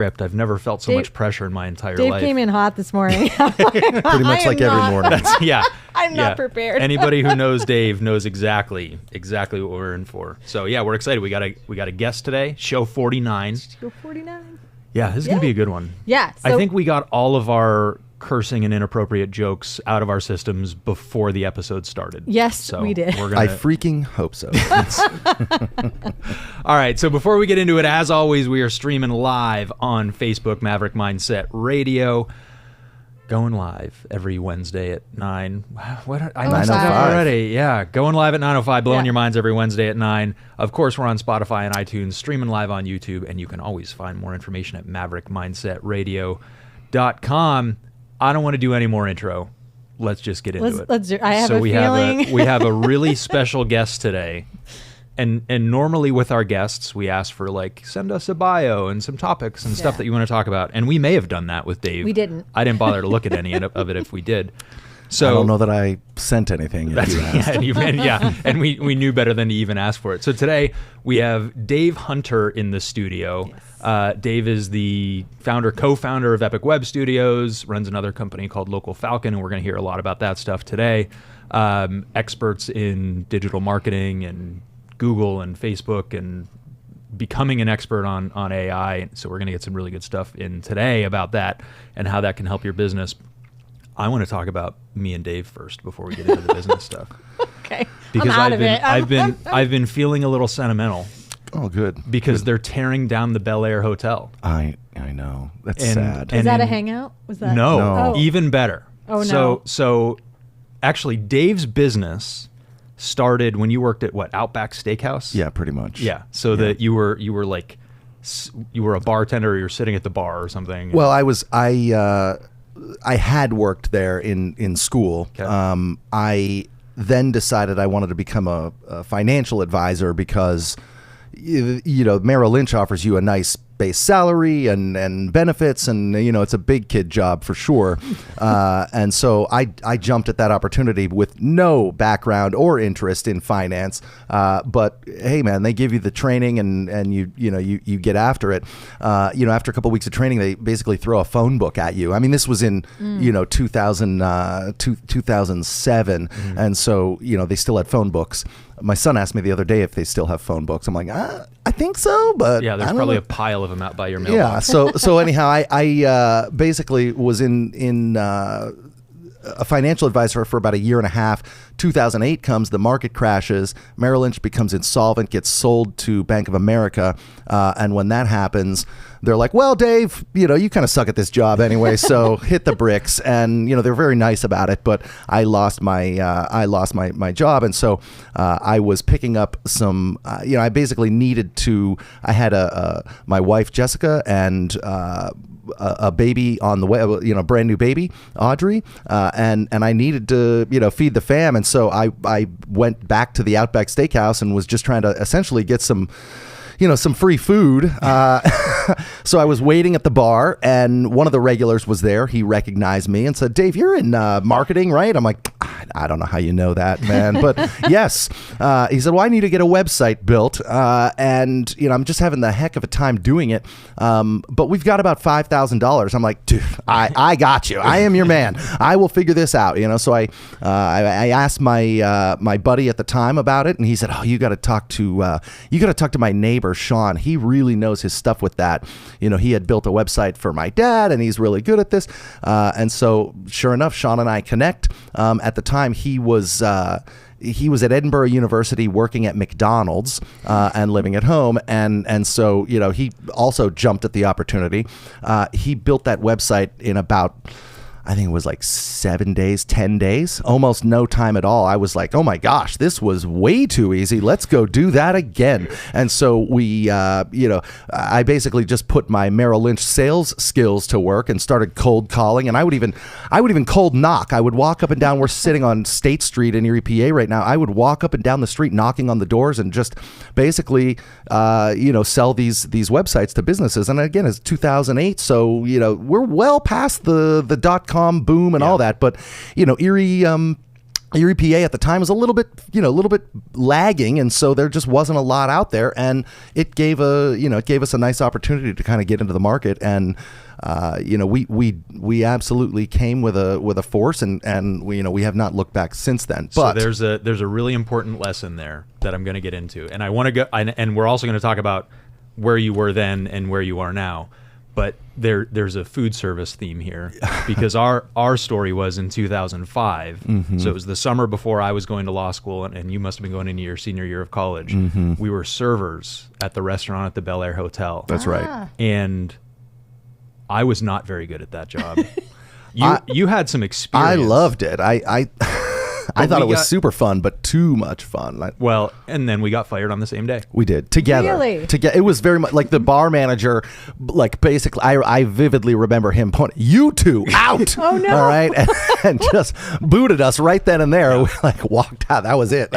I've never felt so much pressure in my entire Dave life. came in hot this morning. Pretty much like every morning. I'm not prepared. Anybody who knows Dave knows exactly what we're in for. So yeah, we're excited. We got a guest today. Show 49. Show 49. Yeah, this is gonna be a good one. Yeah. I think we got all of our cursing and inappropriate jokes out of our systems before the episode started. Yes, so we did. We're gonna... I freaking hope so. All right, so before we get into it, as always, we are streaming live on Facebook, Maverick Mindset Radio. Going live every Wednesday at 9. What? I messed it up already. Yeah, going live at 9:05, blowing your minds every Wednesday at 9. Of course, we're on Spotify and iTunes, streaming live on YouTube, and you can always find more information at maverickmindsetradio.com. I don't want to do any more intro. Let's just get into it. Let's do. I have a feeling. We have a really special guest today. And normally with our guests, we ask for send us a bio and some topics and stuff that you want to talk about. And we may have done that with Dave. We didn't. I didn't bother to look at any of it if we did. So I don't know that I sent anything. If you asked. And we knew better than to even ask for it. So today we have Dave Hunter in the studio. Yes. Dave is the co-founder of Epic Web Studios, runs another company called Local Falcon, and we're going to hear a lot about that stuff today. Experts in digital marketing and Google and Facebook and becoming an expert on AI. So we're going to get some really good stuff in today about that and how that can help your business. I want to talk about me and Dave first before we get into the business stuff. Okay. Because I've been feeling a little sentimental. Oh, good. Because they're tearing down the Bel Air Hotel. I know. That's sad. Is that a hangout? Was that No. Even better. Oh no. So actually Dave's business started when you worked at Outback Steakhouse? Yeah, pretty much. Yeah. So that you were a bartender, or you're sitting at the bar or something. Well, I had worked there in school. Okay. I then decided I wanted to become a financial advisor because, Merrill Lynch offers you a nice base salary and benefits, and it's a big kid job for sure. And so I jumped at that opportunity with no background or interest in finance. But hey, man, they give you the training and you get after it. After a couple of weeks of training, they basically throw a phone book at you. I mean, this was in 2007, and so they still had phone books. My son asked me the other day if they still have phone books. I'm like, I think so, but yeah, there's probably a pile of them out by your mailbox. Yeah. So anyhow, I basically was in a financial advisor for about a year and a half. 2008 comes, the market crashes, Merrill Lynch becomes insolvent, gets sold to Bank of America, and when that happens, they're like, well, Dave, you kind of suck at this job anyway, so hit the bricks. And they're very nice about it, but I lost my job, and so I was picking up some. I basically needed to. I had my wife Jessica and a baby on the way, a brand new baby, Audrey, and I needed to feed the fam, and so I went back to the Outback Steakhouse and was just trying to essentially get some free food. So I was waiting at the bar, and one of the regulars was there. He recognized me and said, Dave, you're in marketing, right? I'm like, I don't know how you know that, man, but yes. He said, well, I need to get a website built, and I'm just having the heck of a time doing it, but we've got about $5,000. I'm like, dude, I got you. I am your man. I will figure this out. So I asked my buddy at the time about it, and he said, oh, you got to talk to my neighbor, Sean. He really knows his stuff with that. He had built a website for my dad, and he's really good at this. And so sure enough, Sean and I connect. At the time, he was at Edinburgh University working at McDonald's and living at home. And so, he also jumped at the opportunity. He built that website in about, I think it was like 7 days, 10 days, almost no time at all. I was like, oh my gosh, this was way too easy. Let's go do that again. And so we, I basically just put my Merrill Lynch sales skills to work and started cold calling. And I would even cold knock. I would walk up and down. We're sitting on State Street in Erie, PA right now. I would walk up and down the street knocking on the doors and just basically, sell these websites to businesses. And again, it's 2008. So, we're well past the .com boom and all that, but Erie your EPA at the time was a little bit lagging, and so there just wasn't a lot out there, and it gave us a nice opportunity to kind of get into the market, and we absolutely came with a force, and we have not looked back since then. But so there's a really important lesson there that I'm going to get into, and I want to go, and we're also going to talk about where you were then and where you are now. But there's a food service theme here, because our story was in 2005. So it was the summer before I was going to law school, and you must have been going into your senior year of college. We were servers at the restaurant at the Bel Air Hotel. That's right. And I was not very good at that job. You had some experience. I loved it. I thought it was super fun, but too much fun. Well, and then we got fired on the same day. We did together. Really? It was very much like the bar manager. Like basically, I vividly remember him pointing, "You two out!" Oh no! All right, and just booted us right then and there. We walked out. That was it.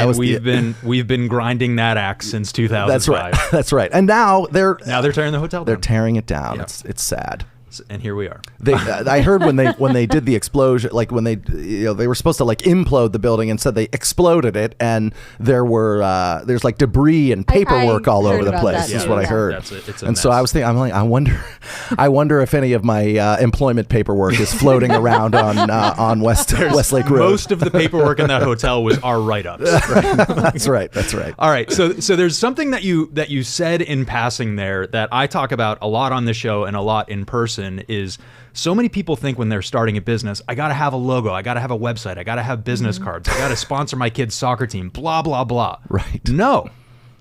We've been grinding that axe since 2005. That's right. That's right. And now they're tearing the hotel down. They're tearing it down. Yep. It's sad. And here we are. I heard when they did the explosion, like when they were supposed to implode the building, and said they exploded it, and there's debris and paperwork all over the place. Is what I heard. It's a and mess. so I was thinking, I wonder if any of my employment paperwork is floating around on Westlake Road. Most of the paperwork in that hotel was our write-ups. That's right. That's right. All right. So there's something that you said in passing there that I talk about a lot on the show and a lot in person. Is so many people think when they're starting a business, I got to have a logo, I got to have a website, I got to have business cards, I got to sponsor my kid's soccer team, blah, blah, blah. Right. No,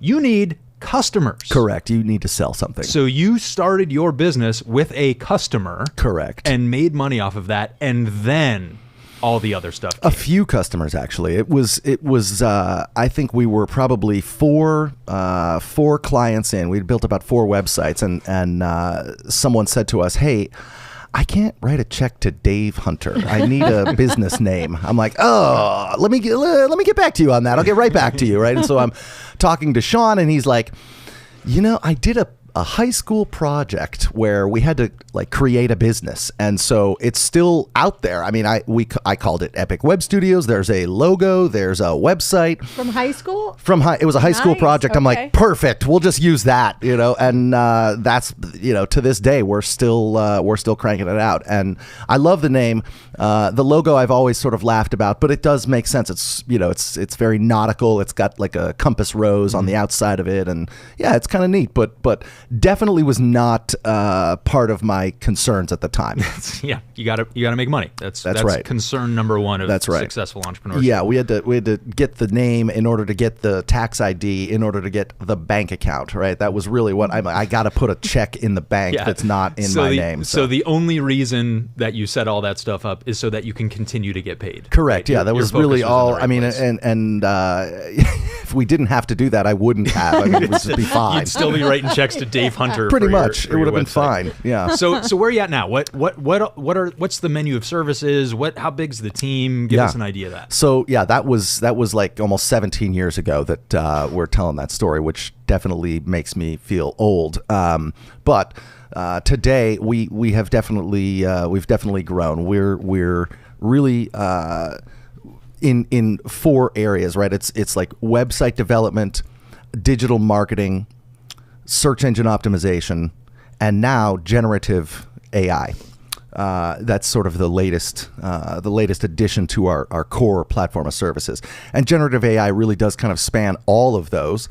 you need customers. Correct. You need to sell something. So you started your business with a customer. Correct. And made money off of that, and then all the other stuff came. A few customers, actually. It was. I think we were probably four clients in. We'd built about 4 websites, and someone said to us, "Hey, I can't write a check to Dave Hunter. I need a business name." I'm like, "Oh, let me get back to you on that. I'll get right back to you." Right. And so I'm talking to Sean, and he's like, I did a high school project where we had to create a business, and so it's still out there. I mean, I called it Epic Web Studios. There's a logo. There's a website From high school. It was a high school Nice, project. I'm okay. like, perfect. We'll just use that, and that's to this day we're still cranking it out, and I love the name. The logo I've always sort of laughed about, but it does make sense. It's it's very nautical. It's got like a compass rose on the outside of it, and yeah, it's kind of neat. But definitely was not part of my concerns at the time. Yeah, you gotta make money. That's right. Concern number one of That's right. successful entrepreneurship. Yeah, we had to get the name in order to get the tax ID, in order to get the bank account. Right, that was really what I got to put a check in the bank that's not in my name. So the only reason that you set all that stuff up is so that you can continue to get paid. Correct. Right? Yeah, that was really all. I mean, and if we didn't have to do that, I wouldn't have. I mean, it would just be fine. You'd still be writing checks to Dave Hunter. Pretty for much, your it would have been website. fine. Yeah. So where are you at now? What's the menu of services? How big's the team? Give us an idea of that. So yeah, that was like almost 17 years ago that we're telling that story, which definitely makes me feel old. But today we have definitely we've definitely grown. We're really in 4 areas, right? It's like website development, digital marketing, search engine optimization, and now generative AI. That's sort of the latest addition to our core platform of services. And generative AI really does kind of span all of those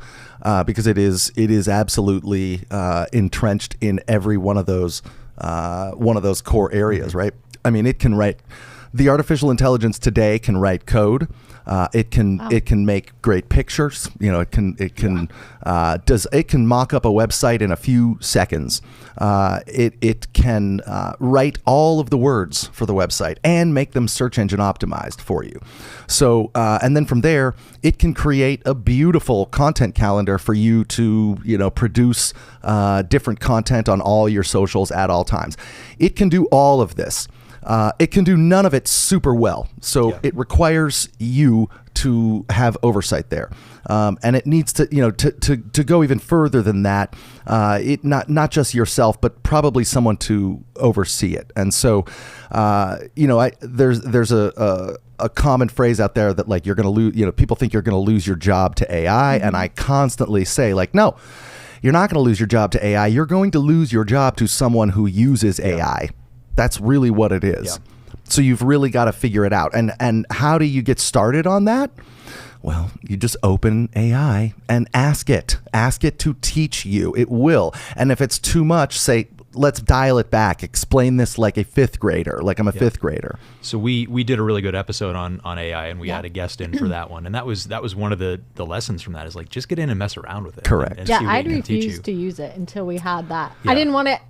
because it is absolutely entrenched in every one of those core areas, right? I mean, it can write. The artificial intelligence today can write code. It can make great pictures. It can mock up a website in a few seconds. It can write all of the words for the website and make them search engine optimized for you. So and then from there, it can create a beautiful content calendar for you to produce different content on all your socials at all times. It can do all of this. It can do none of it super well. So it requires you to have oversight there. And it needs to, to go even further than that. It not just yourself, but probably someone to oversee it. And so, there's a a common phrase out there that like you're going to lose, people think you're going to lose your job to AI. And I constantly say like, no, you're not going to lose your job to AI. You're going to lose your job to someone who uses AI. That's really what it is. Yeah. So you've really got to figure it out. And how do you get started on that? Well, you just open AI and ask it. Ask it to teach you. It will. And if it's too much, say, let's dial it back. Explain this like a fifth grader, like I'm a fifth grader. So we did a really good episode on AI, and we had a guest in for that one. And that was one of the lessons from that is like, just get in and mess around with it. Correct. And see what I'd it can teach you. refused to use it until we had that. Yeah. I didn't want to.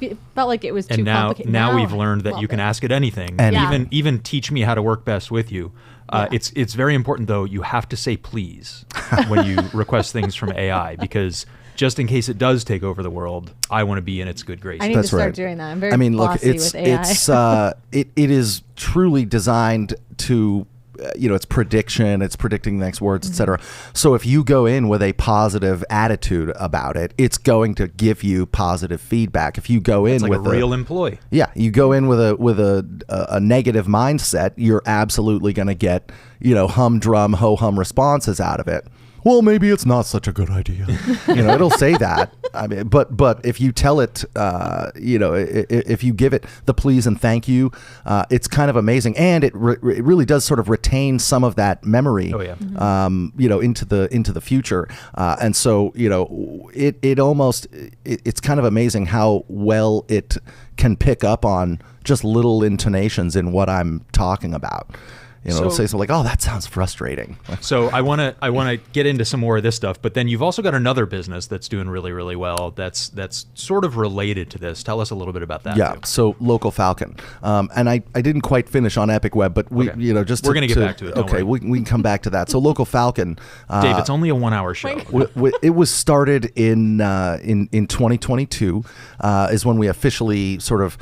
It felt like it was too And complicated. now we've learned that love you can it. ask it anything, And- and even teach me how to work best with you. Yeah. It's very important though. You have to say please when you request things from AI, because just in case it does take over the world, I want to be in its good graces. I need That's to start right. doing that. I'm very I mean, look, bossy it's with AI. it is truly designed to, it's prediction, it's predicting the next words, etc. So if you go in with a positive attitude about it, it's going to give you positive feedback. If you go in It's like with a real employee. yeah, you go in with a negative mindset, you're absolutely going to get, humdrum, ho-hum responses out of it. Well, maybe it's not such a good idea. It'll say that. I mean, but if you tell it, if you give it the please and thank you, it's kind of amazing, and it really does sort of retain some of that memory. Oh, yeah. Into the future, and so it's kind of amazing how well it can pick up on just little intonations in what I'm talking about. It'll say something like, "Oh, that sounds frustrating." So I want to get into some more of this stuff, but then you've also got another business that's doing really, really well. That's sort of related to this. Tell us a little bit about that. Yeah. too. So Local Falcon, and I didn't quite finish on Epic Web, but we, Okay. we're gonna get back to it, don't Okay, worry. we can come back to that. So Local Falcon, Dave, it's only a 1-hour show. it was started in 2022, is when we officially sort of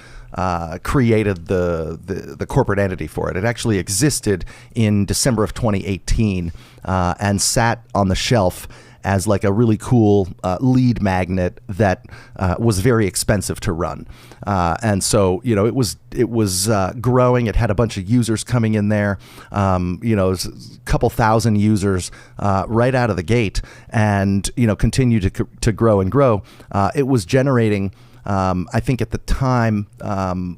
created the corporate entity for it. It actually existed in December of 2018 and sat on the shelf as like a really cool lead magnet that was very expensive to run. And so, it was growing. It had a bunch of users coming in there, it was a couple thousand users right out of the gate, and, continued to grow and grow. It was generating, I think at the time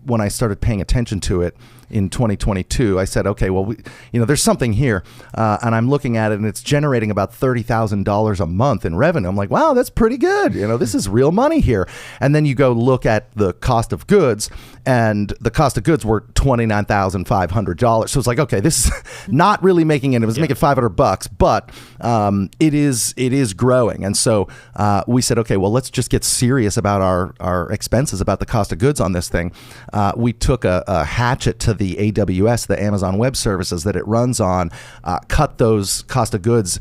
when I started paying attention to it in 2022, I said, okay, well, there's something here. And I'm looking at it, and it's generating about $30,000 a month in revenue. I'm like, wow, that's pretty good. This is real money here. And then you go look at the cost of goods, and the cost of goods were $29,500. So it's like, okay, this is not really making it. It was making $500, but it is growing. And so we said, okay, well, let's just get serious about our expenses, about the cost of goods on this thing. We took a hatchet to the AWS, the Amazon Web Services that it runs on, cut those cost of goods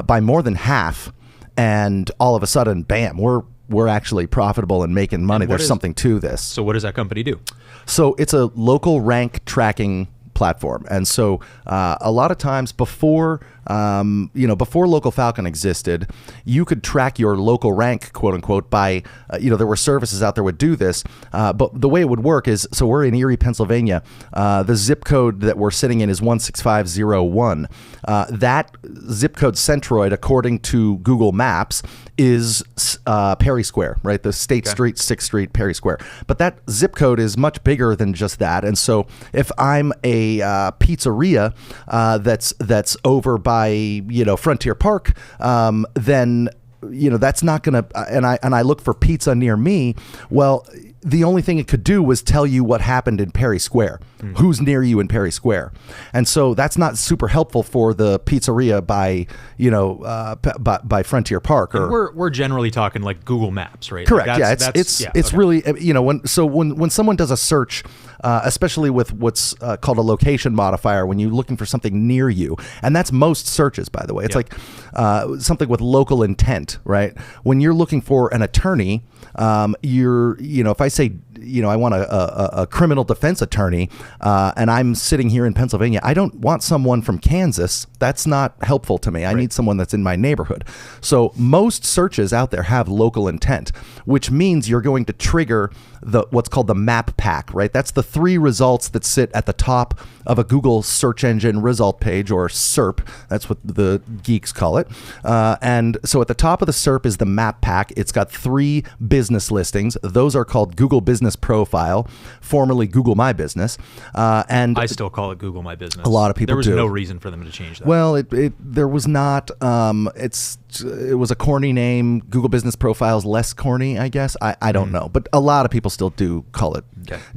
by more than half, and all of a sudden, bam, we're actually profitable and making money. There's something to this. So what does that company do? So it's a local rank tracking platform, and so a lot of times before Local Falcon existed, you could track your local rank, quote unquote, by there were services out there would do this, but the way it would work is, so we're in Erie, Pennsylvania. The zip code that we're sitting in is 16501. That zip code centroid, according to Google Maps, is Perry Square, right? The State Street, 6th Street, Perry Square. But that zip code is much bigger than just that. And so if I'm a pizzeria that's over by Frontier Park, then that's not gonna, and I look for pizza near me, well, the only thing it could do was tell you what happened in Perry Square, who's near you in Perry Square. And so that's not super helpful for the pizzeria by Frontier Park. Or We're generally talking like Google Maps, right? correct. Like It's really, when someone does a search, especially with what's called a location modifier, when you're looking for something near you, and that's most searches, by the way. It's like something with local intent, right? When you're looking for an attorney, if I say I want a criminal defense attorney, and I'm sitting here in Pennsylvania. I don't want someone from Kansas. That's not helpful to me. I need someone that's in my neighborhood. So most searches out there have local intent, which means you're going to trigger what's called the map pack, right? That's the 3 results that sit at the top of a Google search engine result page, or SERP. That's what the geeks call it. And so at the top of the SERP is the map pack. It's got 3 business listings. Those are called Google Business Profile, formerly Google My Business. And I still call it Google My Business. A lot of people do. There was do. no reason for them to change that. Well, there was not. It was a corny name. Google Business Profile's less corny, I guess. I don't know, but a lot of people still do call it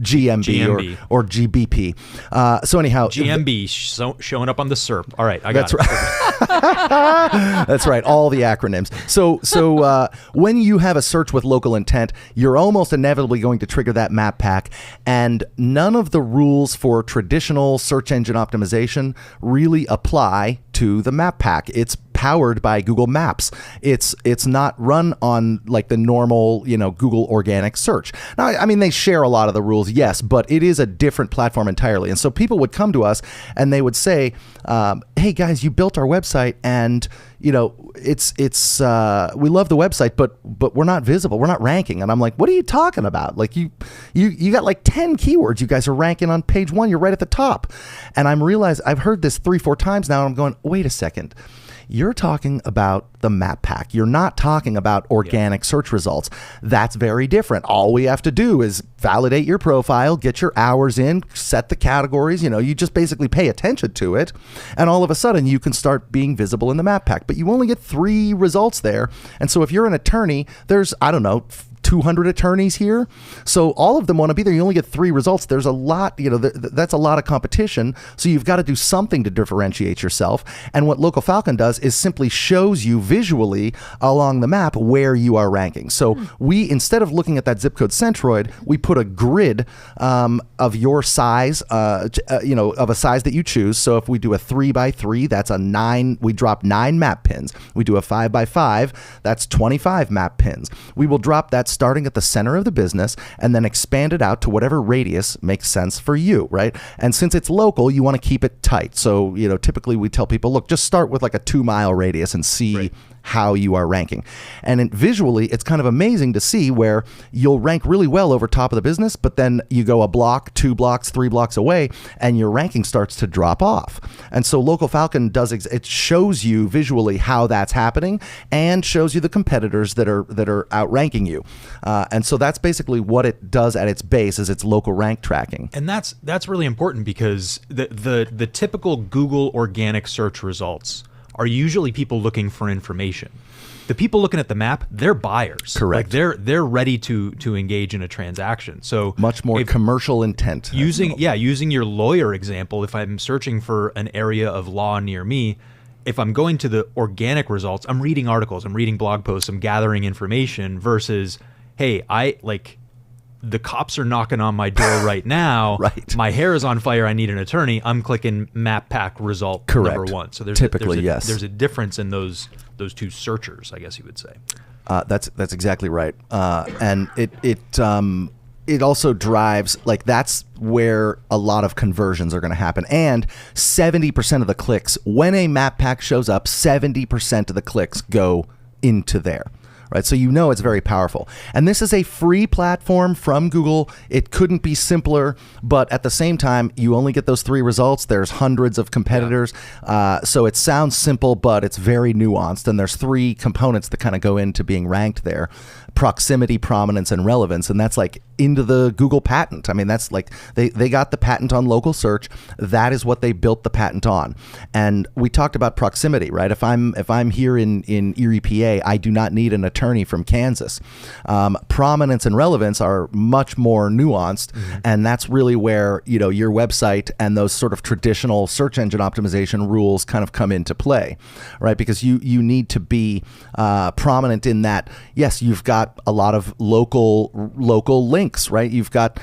GMB. Or GBP. So anyhow, GMB showing up on the SERP. All right, I got it. Right. That's right. All the acronyms. So when you have a search with local intent, you're almost inevitably going to trigger that map pack, and none of the rules for traditional search engine optimization really apply to the map pack. It's powered by Google Maps. It's not run on like the normal, Google organic search. Now, I mean, they share a lot of the rules, yes, but it is a different platform entirely. And so people would come to us and they would say, hey guys, you built our website, and it's we love the website, but we're not visible. We're not ranking. And I'm like, what are you talking about? Like you got like 10 keywords. You guys are ranking on page 1. You're right at the top. And I've heard this 3-4 times now. And I'm going, wait a second. You're talking about the map pack. You're not talking about organic search results. That's very different. All we have to do is validate your profile, get your hours in, set the categories. You just basically pay attention to it. And all of a sudden you can start being visible in the map pack. But you only get 3 results there. And so if you're an attorney, there's, 200 attorneys here. So all of them want to be there. You only get 3 results. There's a lot, that's a lot of competition. So you've got to do something to differentiate yourself. And what Local Falcon does is simply shows you visually along the map where you are ranking. So we, instead of looking at that zip code centroid, we put a grid of your size, of a size that you choose. So if we do a 3x3, that's a 9. We drop 9 map pins. We do a 5x5, that's 25 map pins. We will drop that starting at the center of the business and then expand it out to whatever radius makes sense for you, right? And since it's local, you want to keep it tight. So, typically we tell people, look, just start with like a 2-mile radius and see how you are ranking. And visually, it's kind of amazing to see where you'll rank really well over top of the business, but then you go a block, 2 blocks, 3 blocks away, and your ranking starts to drop off. And so Local Falcon it shows you visually how that's happening and shows you the competitors that are outranking you. And so that's basically what it does at its base, is its local rank tracking. And that's really important, because the typical Google organic search results are usually people looking for information. The people looking at the map, they're buyers. Correct. Like they're ready to engage in a transaction. So much more commercial intent. Using your lawyer example, if I'm searching for an area of law near me, if I'm going to the organic results, I'm reading articles, I'm reading blog posts, I'm gathering information, versus, hey, the cops are knocking on my door right now. Right. My hair is on fire. I need an attorney. I'm clicking map pack result number 1. So there's yes. There's a difference in those 2 searchers, I guess you would say. That's exactly right. And it also drives, that's where a lot of conversions are going to happen. And 70% of the clicks, when a map pack shows up, 70% of the clicks go into there. Right, so it's very powerful. And this is a free platform from Google. It couldn't be simpler, but at the same time, you only get those 3 results. There's hundreds of competitors. So it sounds simple, but it's very nuanced. And there's 3 components that kind of go into being ranked there: proximity, prominence, and relevance. And that's like into the Google patent. I mean, that's like they got the patent on local search. That is what they built the patent on. And we talked about proximity, right? If I'm here in Erie, PA, I do not need an attorney from Kansas. Prominence and relevance are much more nuanced, and that's really where your website and those sort of traditional search engine optimization rules kind of come into play, right? Because you need to be prominent in that. Yes, you've got a lot of local links, right? You've got,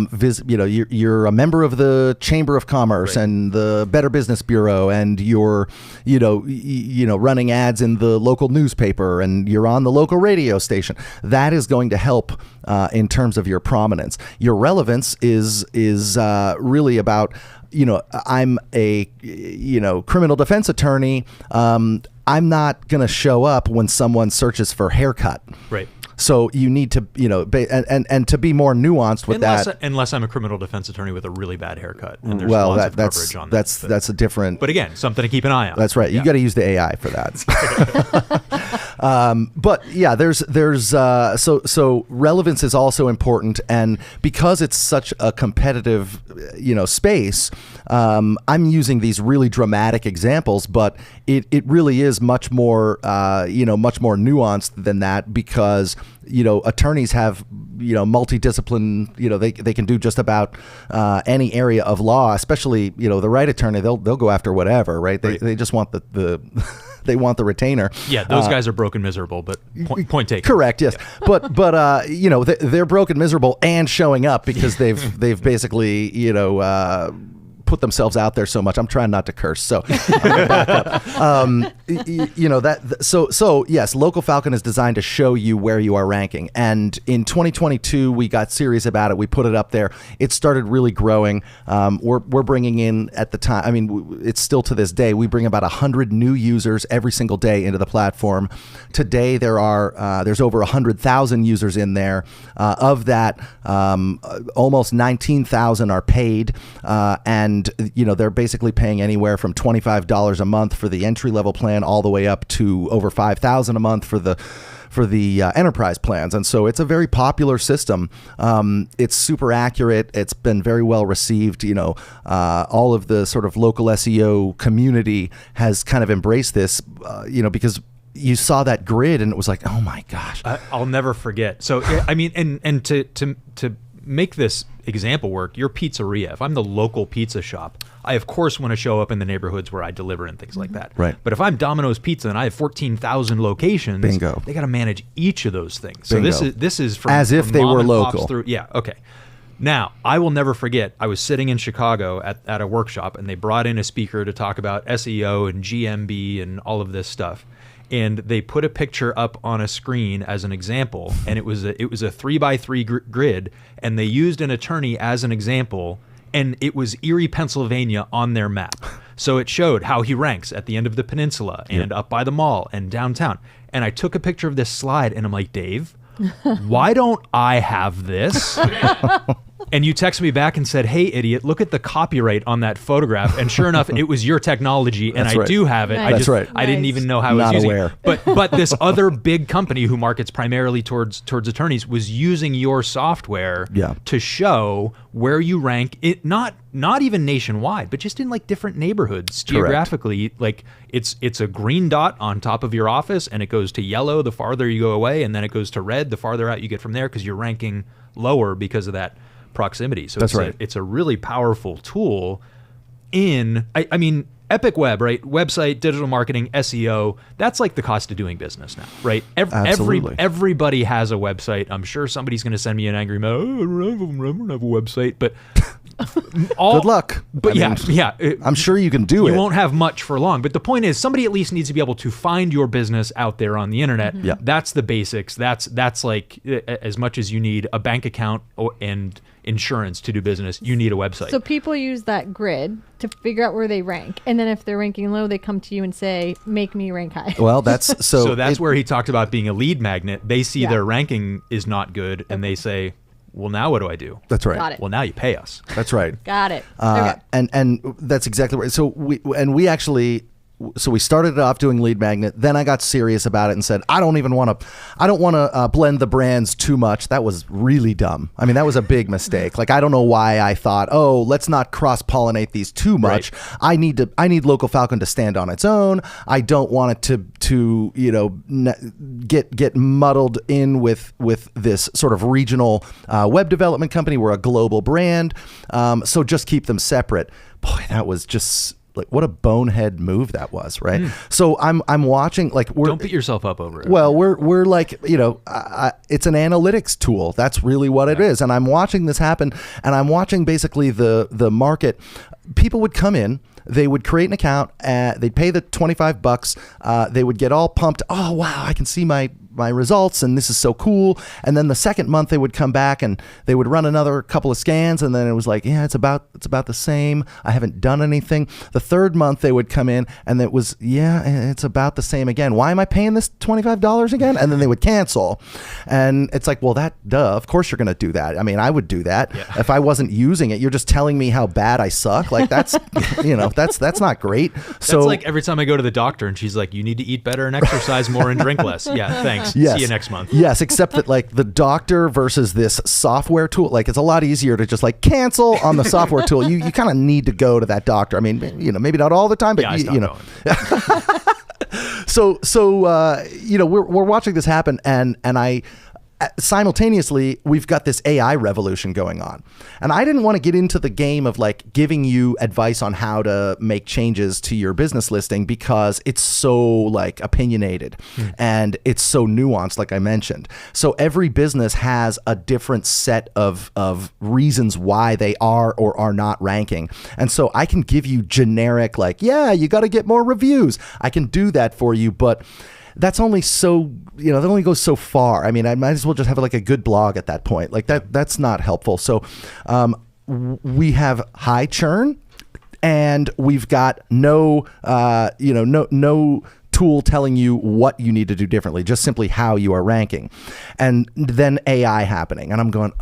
you're a member of the Chamber of Commerce and the Better Business Bureau, and you're, running ads in the local newspaper, and you're on the local radio station. That is going to help in terms of your prominence. Your relevance is really about, I'm a, criminal defense attorney. I'm not going to show up when someone searches for haircut. Right. So you need to, and to be more nuanced with that. Unless I'm a criminal defense attorney with a really bad haircut, and there's lots of coverage on that. That's a different. But again, something to keep an eye on. That's right. You got to use the AI for that. But yeah, there's so relevance is also important, and because it's such a competitive, space. I'm using these really dramatic examples, but it really is much more, much more nuanced than that, because attorneys have multidiscipline. They can do just about any area of law, especially the right attorney. They'll go after whatever, right? They just want the they want the retainer. Yeah, those guys are broken miserable, but point taken. Correct. Yes, but they're broken miserable and showing up because they've basically put themselves out there so much. I'm trying not to curse, so I'm gonna back up. So yes, Local Falcon is designed to show you where you are ranking. And in 2022, we got serious about it. We put it up there. It started really growing. We're bringing in, at the time, I mean, it's still to this day, we bring about 100 new users every single day into the platform. Today, there's over 100,000 users in there. Of that, almost 19,000 are paid, and they're basically paying anywhere from $25 a month for the entry level plan all the way up to over $5,000 a month for the enterprise plans. And so it's a very popular system. It's super accurate. It's been very well received. All of the sort of local SEO community has kind of embraced this, because you saw that grid and it was like, oh my gosh. I'll never forget. So, I mean, and to make this example work, your pizzeria, if I'm the local pizza shop, I of course want to show up in the neighborhoods where I deliver and things like that. Right. But if I'm Domino's Pizza and I have 14,000 locations, bingo, they got to manage each of those things. Bingo. So this is from, as if from they mom were and pops local. Through, yeah. Okay. Now, I will never forget, I was sitting in Chicago at a workshop, and they brought in a speaker to talk about SEO and GMB and all of this stuff. And they put a picture up on a screen as an example, and it was a 3x3 grid, and they used an attorney as an example, and it was Erie, Pennsylvania on their map. So it showed how he ranks at the end of the peninsula and up by the mall and downtown. And I took a picture of this slide, and I'm like, Dave, why don't I have this? And you texted me back and said, hey, idiot, look at the copyright on that photograph. And sure enough, it was your technology, and I do have it. Nice. I didn't even know how I was using it. But this other big company who markets primarily towards attorneys was using your software to show where you rank, it not even nationwide, but just in like different neighborhoods geographically. Like it's a green dot on top of your office, and it goes to yellow the farther you go away, and then it goes to red the farther out you get from there, because you're ranking lower because of that proximity. So it's a really powerful tool in, I mean, Epic Web, right? Website, digital marketing, SEO, that's like the cost of doing business now, right? Everybody has a website. I'm sure somebody's going to send me an angry mail, I don't have a website, but good luck. But I'm sure you can do it. You won't have much for long. But the point is, somebody at least needs to be able to find your business out there on the internet. Yeah. That's the basics. That's like as much as you need a bank account and insurance to do business, you need a website. So people use that grid to figure out where they rank, and then if they're ranking low, they come to you and say, make me rank high. Well, that's so that's where he talked about being a lead magnet. They see their ranking is not good, and they say, well, now what do I do? That's right. Got it. Well, now you pay us. That's right. Got it. Okay. And that's exactly right. So we started off doing lead magnet. Then I got serious about it and said, I don't want to blend the brands too much. That was really dumb. I mean, that was a big mistake. Like, I don't know why I thought, oh, let's not cross pollinate these too much. Right. I need Local Falcon to stand on its own. I don't want it to get muddled in with this sort of regional web development company. We're a global brand. So just keep them separate. Boy, that was just what a bonehead move that was, right? So I'm watching, like, Don't beat yourself up over it. well, we're like, it's an analytics tool. That's really what it is. And I'm watching this happen, and I'm watching basically the market. People would come in, they would create an account, they'd pay the $25, they would get all pumped. Oh wow, I can see my results, and this is so cool. And then the second month they would come back and they would run another couple of scans, and then it was like, yeah, it's about the same. I haven't done anything. The third month they would come in and it was, yeah, it's about the same again. Why am I paying this $25 again? And then they would cancel. And it's like, well, of course you're going to do that. I mean, I would do that if I wasn't using it. You're just telling me how bad I suck. Like that's, that's not great. So that's like every time I go to the doctor and she's like, you need to eat better and exercise more and drink less. Yeah, thanks. Yes. See you next month. Yes, except that like the doctor versus this software tool, like it's a lot easier to just like cancel on the software tool. You kind of need to go to that doctor. I mean, maybe not all the time, but I stopped So going. we're watching this happen, and I simultaneously we've got this AI revolution going on, and I didn't want to get into the game of like giving you advice on how to make changes to your business listing because it's so like opinionated and it's so nuanced, like I mentioned. So every business has a different set of reasons why they are or are not ranking, and so I can give you generic like, yeah, you got to get more reviews. I can do that for you, but that's only so, that only goes so far. I mean, I might as well just have like a good blog at that point. Like that's not helpful. So we have high churn, and we've got no tool telling you what you need to do differently, just simply how you are ranking. And then AI happening. And I'm going,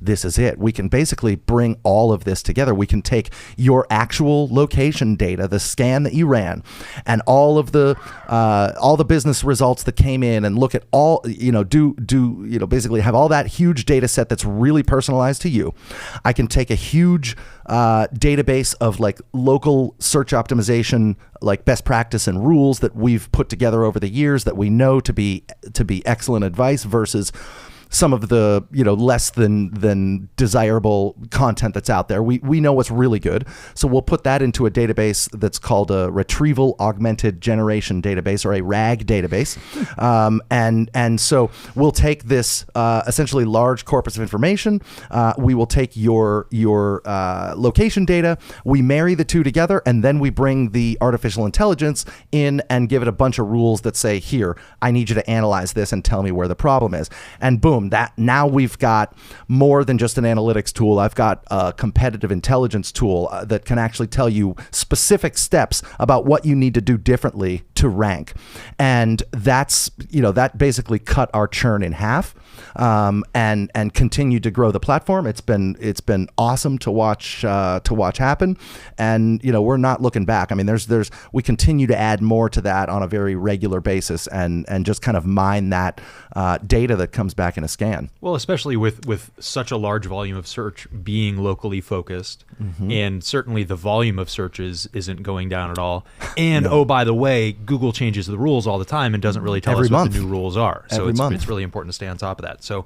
this is it. We can basically bring all of this together. We can take your actual location data, the scan that you ran, and all the business results that came in, and look at all, basically have all that huge data set that's really personalized to you. I can take a huge database of like local search optimization, like best practice and rules that we've put together over the years that we know to be excellent advice versus some of the less than desirable content that's out there. We know what's really good, so we'll put that into a database that's called a Retrieval Augmented Generation database, or a RAG database, and so we'll take this essentially large corpus of information. We will take your location data, we marry the two together, and then we bring the artificial intelligence in and give it a bunch of rules that say, here, I need you to analyze this and tell me where the problem is, and boom. That now we've got more than just an analytics tool. I've got a competitive intelligence tool that can actually tell you specific steps about what you need to do differently to rank. And that's, that basically cut our churn in half, and continued to grow the platform. It's been awesome to watch happen. And, we're not looking back. I mean, we continue to add more to that on a very regular basis, and just kind of mine that data that comes back in a scan. Well, especially with such a large volume of search being locally focused, and certainly the volume of searches isn't going down at all. And oh, by the way, Google changes the rules all the time and doesn't really tell us what the new rules are. So it's really important to stay on top of that. So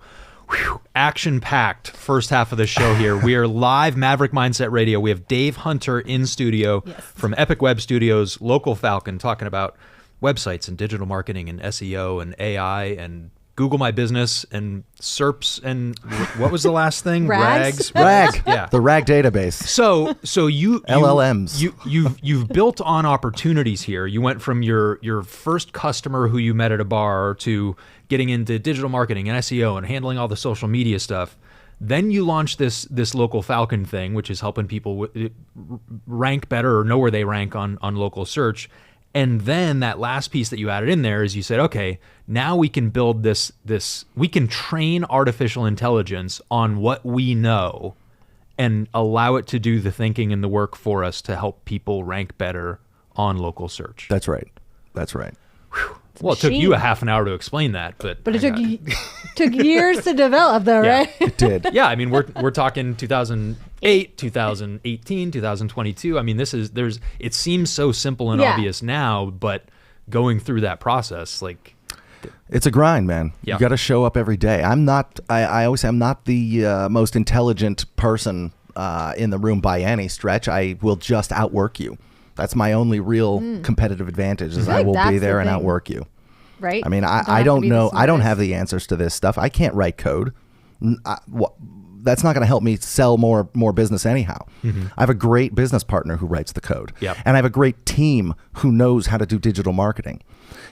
action-packed first half of the show here. We are live, Maverick Mindset Radio. We have Dave Hunter in studio from Epic Web Studios, Local Falcon, talking about websites and digital marketing and SEO and AI and Google My Business and SERPs and what was the last thing? Rags? RAG. Yeah. The RAG database. So you LLMs. You've built on opportunities here. You went from your first customer who you met at a bar to getting into digital marketing and SEO and handling all the social media stuff. Then you launched this Local Falcon thing, which is helping people rank better or know where they rank on local search. And then that last piece that you added in there is you said, okay, now we can build this, we can train artificial intelligence on what we know and allow it to do the thinking and the work for us to help people rank better on local search. That's right. Whew. Well, it took you a half an hour to explain that, but it took years to develop, though, right? It did. Yeah, I mean, we're talking 2008, 2018, 2022. I mean, it seems so simple and obvious now, but going through that process, like, it's a grind, man. Yeah. You got to show up every day. I always say I'm not the most intelligent person in the room by any stretch. I will just outwork you. That's my only real competitive advantage is I I think will that's be the there and thing. outwork you. Right? I mean, You I have to don't be the know. I don't smartest. have the answers to this stuff. I can't write code. That's not going to help me sell more business anyhow. I have a great business partner who writes the code. Yep. And I have a great team who knows how to do digital marketing.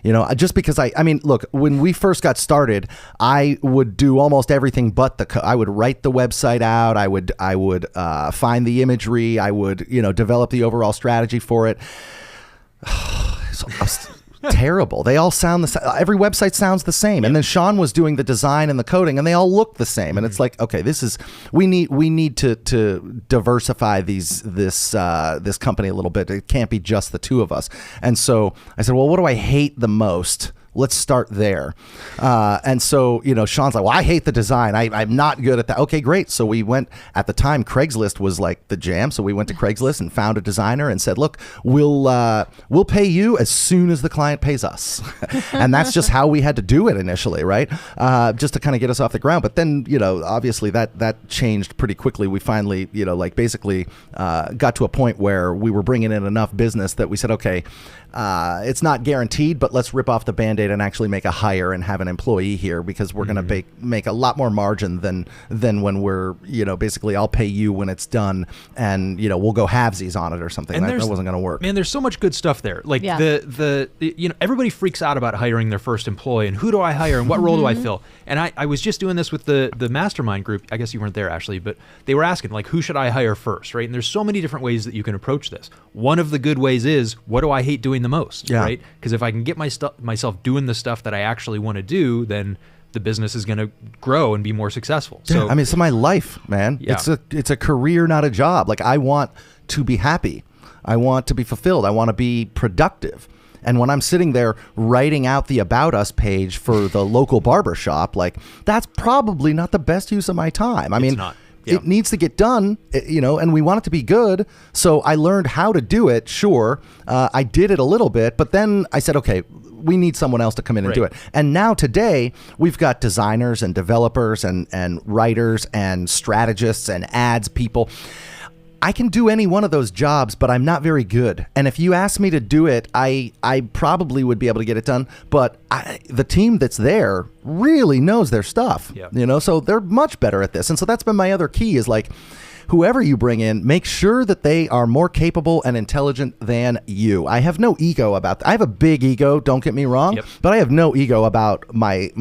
You know, just because I mean, look, when we first got started, I would do almost everything but the code. I would write the website out. I would find the imagery. I would, develop the overall strategy for it. It's terrible. They all sound the same. Every website sounds the same. And then Sean was doing the design and the coding, and they all look the same. And it's like, okay, we need to diversify this company a little bit. It can't be just the two of us. And so I said, well, what do I hate the most? Let's start there. And so, Sean's like, well, I hate the design. I'm not good at that. Okay, great. So we went, at the time, Craigslist was like the jam. So we went to Craigslist and found a designer and said, look, we'll pay you as soon as the client pays us. And that's just how we had to do it initially, right? Just to kind of get us off the ground. But then, obviously that changed pretty quickly. We finally, basically got to a point where we were bringing in enough business that we said, okay, it's not guaranteed, but let's rip off the Band-Aid and actually make a hire and have an employee here, because we're going to make a lot more margin than when we're, basically I'll pay you when it's done, and, we'll go halvesies on it or something. That wasn't going to work. Man, there's so much good stuff there. Like the everybody freaks out about hiring their first employee and who do I hire and what role do I fill? And I was just doing this with the mastermind group. I guess you weren't there, Ashley, but they were asking, like, who should I hire first, right? And there's so many different ways that you can approach this. One of the good ways is, what do I hate doing the most, right? Because if I can get myself doing the stuff that I actually want to do, then the business is going to grow and be more successful. So I mean, it's my life, man. Yeah. It's a career, not a job. Like, I want to be happy. I want to be fulfilled. I want to be productive. And when I'm sitting there writing out the About Us page for the local barber shop, like, that's probably not the best use of my time. I mean, not. Yeah. It needs to get done, and we want it to be good. So I learned how to do it. Sure. I did it a little bit, but then I said, okay, we need someone else to come in and do it. And now today we've got designers and developers and writers and strategists and ads people. I can do any one of those jobs, but I'm not very good. And if you ask me to do it, I probably would be able to get it done. But the team that's there really knows their stuff, so they're much better at this. And so that's been my other key is, like, whoever you bring in, make sure that they are more capable and intelligent than you. I have no ego about that. I have a big ego, don't get me wrong, but I have no ego about my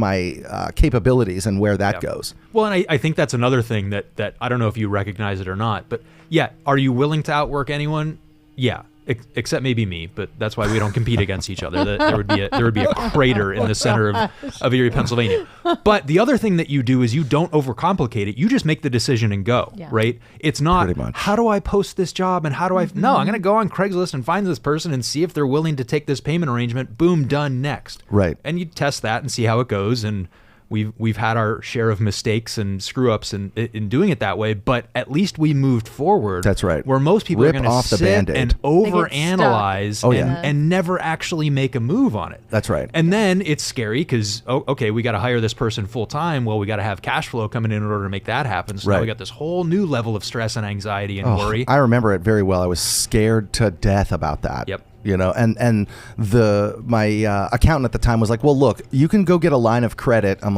capabilities and where that goes. Well, and I think that's another thing that I don't know if you recognize it or not, but yeah, are you willing to outwork anyone? Yeah. Except maybe me, but that's why we don't compete against each other. There would be a crater in the center of Erie, Pennsylvania. But the other thing that you do is you don't overcomplicate it. You just make the decision and go, right? It's not, how do I post this job and how do I... No, I'm going to go on Craigslist and find this person and see if they're willing to take this payment arrangement. Boom, done, next. Right. And you test that and see how it goes. And we've had our share of mistakes and screw ups in doing it that way, but at least we moved forward. That's right. Where most people are going to sit Band-Aid. and overanalyze and never actually make a move on it. That's right. And then it's scary because, okay, we got to hire this person full time. Well, we got to have cash flow coming in order to make that happen. So now we got this whole new level of stress and anxiety and worry. I remember it very well. I was scared to death about that. Yep. And my accountant at the time was like, well, look, you can go get a line of credit. I'm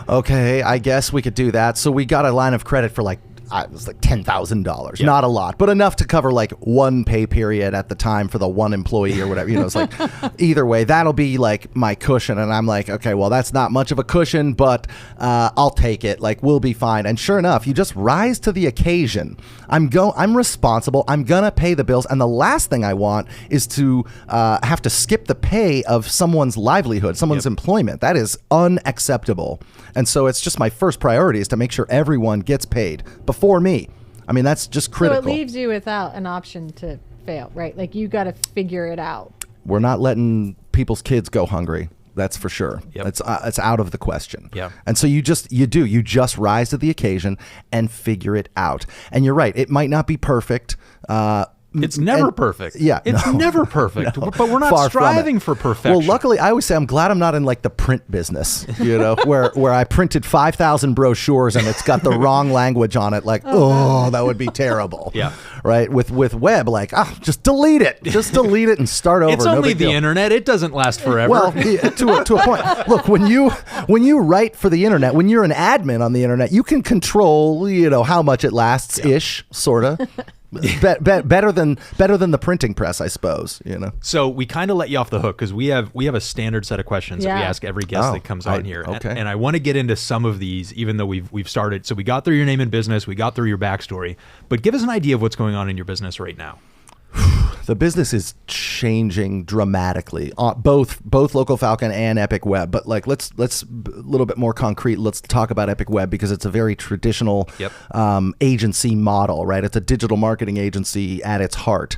okay, I guess we could do that. So we got a line of credit for it was like $10,000. Yep. Not a lot, but enough to cover like one pay period at the time for the one employee or whatever. It's like, either way, that'll be like my cushion. And I'm like, okay, well, that's not much of a cushion, but I'll take it. Like, we'll be fine. And sure enough, you just rise to the occasion. I'm responsible. I'm gonna pay the bills. And the last thing I want is to have to skip the pay of someone's livelihood, someone's employment. That is unacceptable. And so it's just my first priority is to make sure everyone gets paid before me. I mean, that's just critical. So it leaves you without an option to fail, right? Like, you got to figure it out. We're not letting people's kids go hungry. That's for sure. Yep. It's out of the question. Yeah. And so you just rise to the occasion and figure it out. And you're right. It might not be perfect. It's never perfect. Yeah, it's no. never perfect. No. But we're not Far from striving it. for perfection. Well, luckily, I always say I'm glad I'm not in like the print business, where I printed 5,000 brochures and it's got the wrong language on it. Like, that would be terrible. Yeah. Right. With web, like, just delete it. Just delete it and start over. It's No only big the deal. internet. It doesn't last forever. Well, to a point. Look, when you write for the internet, when you're an admin on the internet, you can control, how much it lasts, ish, sorta. Better than the printing press, I suppose. So we kind of let you off the hook because we have a standard set of questions that we Yeah. ask every guest that comes on here. okay. And I want to get into some of these, even though we've started. So we got through your name and business, we got through your backstory, but give us an idea of what's going on in your business right now. The business is changing dramatically, both Local Falcon and Epic Web. But like, let's a little bit more concrete. Let's talk about Epic Web because it's a very traditional agency model, right? It's a digital marketing agency at its heart.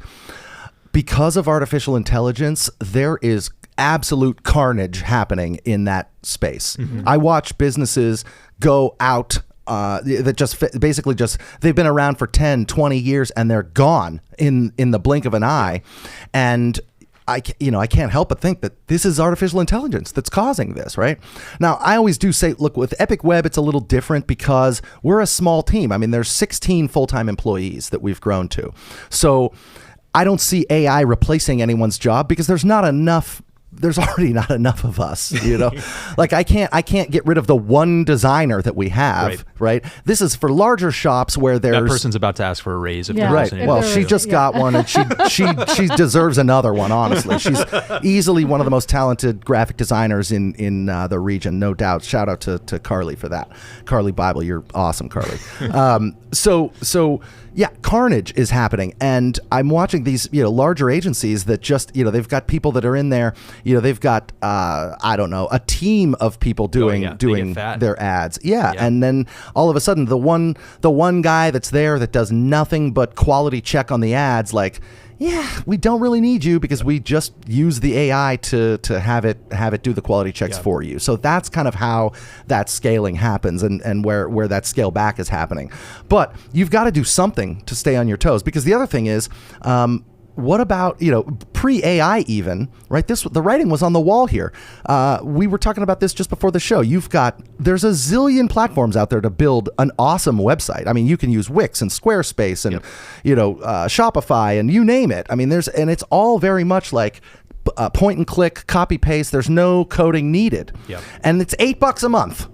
Because of artificial intelligence, there is absolute carnage happening in that space. Mm-hmm. I watch businesses go out that basically they've been around for 10, 20 years and they're gone in the blink of an eye. And I can't help but think that this is artificial intelligence that's causing this, right? Now, I always do say, look, with Epic Web, it's a little different because we're a small team. I mean, there's 16 full-time employees that we've grown to. So I don't see AI replacing anyone's job because there's already not enough of us, like I can't get rid of the one designer that we have, right? This is for larger shops where there's That person's about to ask for a raise. If Yeah. they're right. listening. Well, she just got one, and she deserves another one. Honestly, she's easily one of the most talented graphic designers in the region, no doubt. Shout out to Carly for that. Carly Bible, you're awesome, Carly. So yeah, carnage is happening, and I'm watching these larger agencies that just they've got people that are in there. They've got I don't know, a team of people doing their ads. Yeah, and then all of a sudden the one guy that's there that does nothing but quality check on the ads, like, yeah, we don't really need you because we just use the AI to have it do the quality checks for you. So that's kind of how that scaling happens and where that scale back is happening. But you've got to do something to stay on your toes, because the other thing is, what about, pre-AI even, right? The writing was on the wall here. We were talking about this just before the show. There's a zillion platforms out there to build an awesome website. I mean, you can use Wix and Squarespace and, Shopify and you name it. I mean, and it's all very much like point and click, copy paste. There's no coding needed, and it's $8 a month.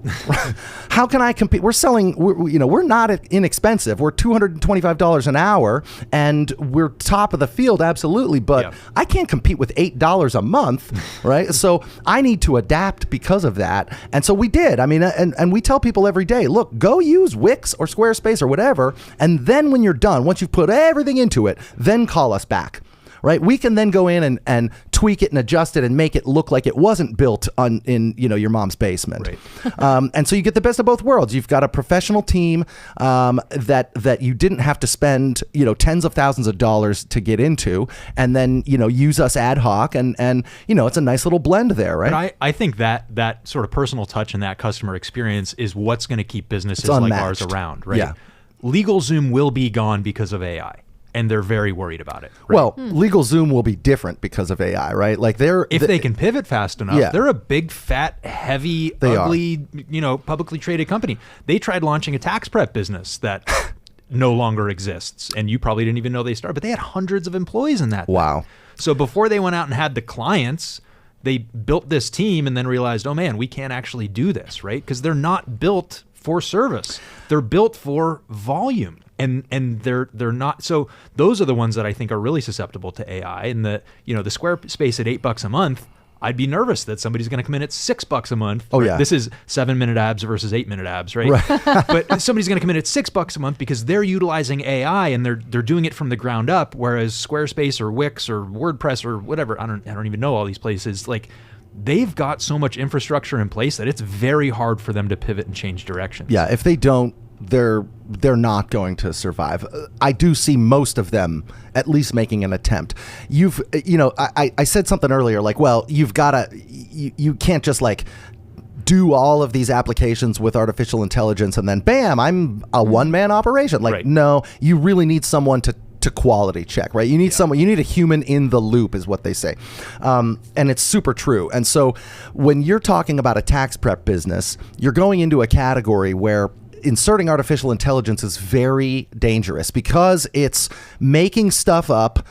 How can I compete? We're not inexpensive. We're $225 an hour, and we're top of the field, absolutely. But I can't compete with $8 a month, right? So I need to adapt because of that, and so we did. I mean, and we tell people every day, look, go use Wix or Squarespace or whatever, and then when you're done, once you've put everything into it, then call us back. Right, we can then go in and tweak it and adjust it and make it look like it wasn't built in your mom's basement. Right. And so you get the best of both worlds. You've got a professional team that you didn't have to spend tens of thousands of dollars to get into, and then use us ad hoc, and it's a nice little blend there, right? But I think that sort of personal touch and that customer experience is what's going to keep businesses like ours around, right? Yeah. LegalZoom will be gone because of AI. And they're very worried about it. Right? Well, LegalZoom will be different because of AI, right? Like if they can pivot fast enough, they're a big, fat, heavy, ugly, publicly traded company. They tried launching a tax prep business that no longer exists, and you probably didn't even know they started. But they had hundreds of employees in that. Wow. So before they went out and had the clients, they built this team and then realized, oh man, we can't actually do this, right? Because they're not built for service; they're built for volume. And they're not, so those are the ones that I think are really susceptible to AI. And the Squarespace at $8 a month, I'd be nervous that somebody's going to come in at $6 a month. Oh, yeah. This is 7-minute abs versus 8-minute abs, right? But somebody's going to come in at $6 a month because they're utilizing AI and they're doing it from the ground up. Whereas Squarespace or Wix or WordPress or whatever, I don't even know all these places, like, they've got so much infrastructure in place that it's very hard for them to pivot and change directions. Yeah, if they don't, they're not going to survive. I do see most of them at least making an attempt. I said something earlier, like, well, you've got to, you can't just like do all of these applications with artificial intelligence and then bam, I'm a one-man operation. Like, no, you really need someone to quality check, right? You need someone, you need a human in the loop is what they say. And it's super true. And so when you're talking about a tax prep business, you're going into a category where inserting artificial intelligence is very dangerous because it's making stuff up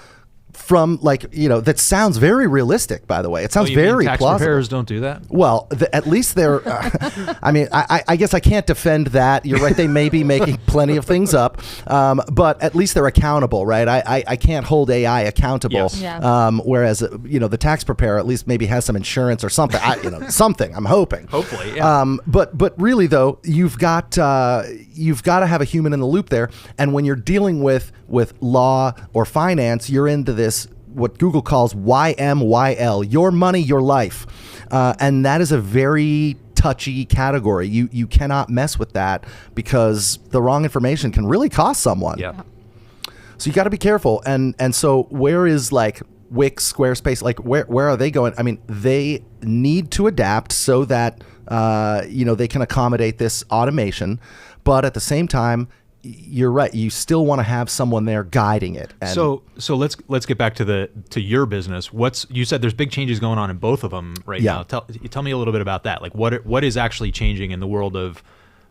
from that sounds very realistic, by the way. It sounds very tax plausible. preparers don't do that? Well, at least they're, I mean, I guess I can't defend that. You're right. They may be making plenty of things up, but at least they're accountable, right? I can't hold AI accountable. Yes. Yeah. Whereas, the tax preparer at least maybe has some insurance or something, something, I'm hoping. Hopefully, yeah. But really though, you've got to have a human in the loop there. And when you're dealing with law or finance, you're into this, what Google calls YMYL, your money, your life. And that is a very touchy category. You cannot mess with that because the wrong information can really cost someone. Yeah. So you got to be careful. And so where is Wix, Squarespace, where are they going? I mean, they need to adapt so that, they can accommodate this automation. But at the same time, you're right. You still want to have someone there guiding it. And So let's get back to your business. You said there's big changes going on in both of them right now. Tell me a little bit about that. Like what is actually changing in the world of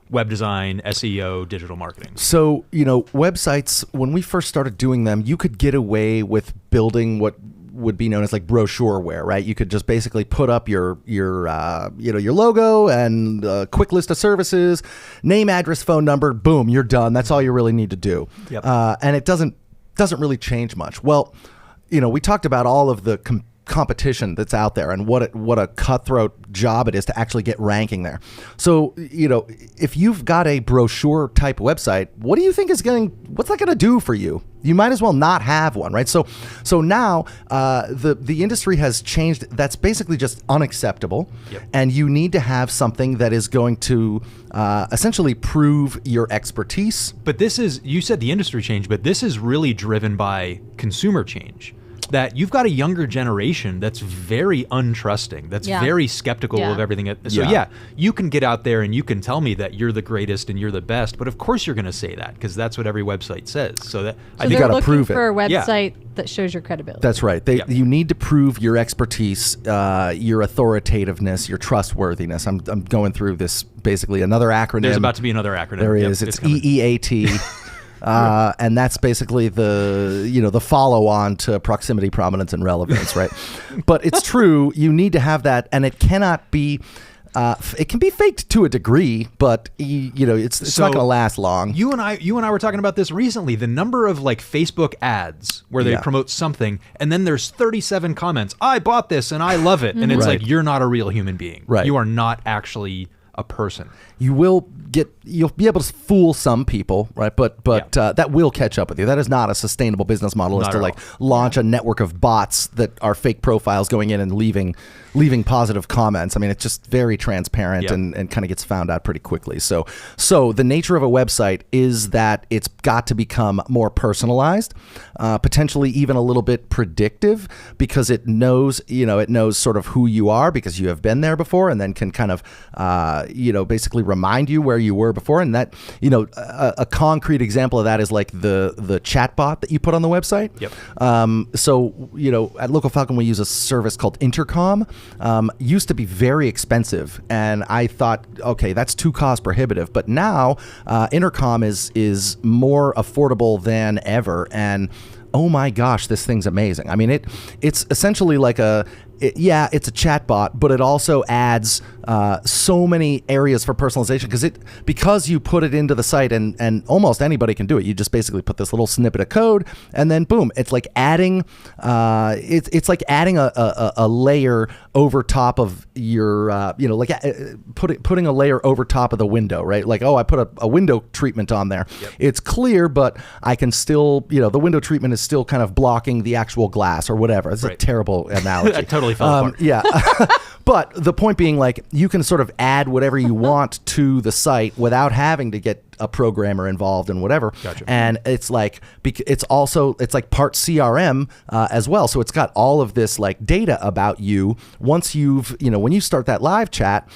web design, SEO, digital marketing? So, websites, when we first started doing them, you could get away with building what would be known as brochureware, right? You could just basically put up your logo and a quick list of services, name, address, phone number, boom, you're done. That's all you really need to do. Yep. And it doesn't really change much. Well, we talked about all of the competition that's out there and what a cutthroat job it is to actually get ranking there. So, if you've got a brochure type website, what do you think what's that going to do for you? You might as well not have one, right? So now the industry has changed. That's basically just unacceptable. Yep. And you need to have something that is going to essentially prove your expertise. But you said the industry change, but this is really driven by consumer change. That you've got a younger generation that's very untrusting, that's very skeptical of everything. So you can get out there and you can tell me that you're the greatest and you're the best, but of course you're going to say that because that's what every website says. So I think you got to prove it. For a website that shows your credibility. That's right. You need to prove your expertise, your authoritativeness, your trustworthiness. I'm going through this basically another acronym. There's about to be There is. There is. It's EEAT. And that's basically the follow-on to proximity, prominence, and relevance, right? But it's true. You need to have that, and it cannot be. It can be faked to a degree, but it's not going to last long. You and I were talking about this recently. The number of Facebook ads where they promote something, and then there's 37 comments. I bought this and I love it, and it's you're not a real human being. Right. You are not actually a person. You'll be able to fool some people, right? But that will catch up with you. That is not a sustainable business model. Is to launch a network of bots that are fake profiles going in and leaving positive comments. I mean, it's just very transparent and kind of gets found out pretty quickly. So the nature of a website is that it's got to become more personalized, potentially even a little bit predictive, because it knows sort of who you are because you have been there before, and then can kind of basically remind you where you were before. And that a concrete example of that is the chat bot that you put on the website. Yep. So at Local Falcon we use a service called Intercom. Used to be very expensive, and I thought, okay, that's too cost prohibitive. But now Intercom is more affordable than ever, and oh my gosh, this thing's amazing. I mean, it's essentially it's a chatbot, but it also adds so many areas for personalization because you put it into the site and almost anybody can do it. You just basically put this little snippet of code and then boom, it's like adding it's like adding a layer over top of your putting a layer over top of the window, right? Like, oh, I put a window treatment on there. Yep. It's clear, but I can still the window treatment is still kind of blocking the actual glass or whatever. It's a terrible analogy. I totally fell apart. Yeah. But the point being, you can sort of add whatever you want to the site without having to get a programmer involved and whatever. Gotcha. And it's like it's like part CRM as well. So it's got all of this like data about you. Once when you start that live chat,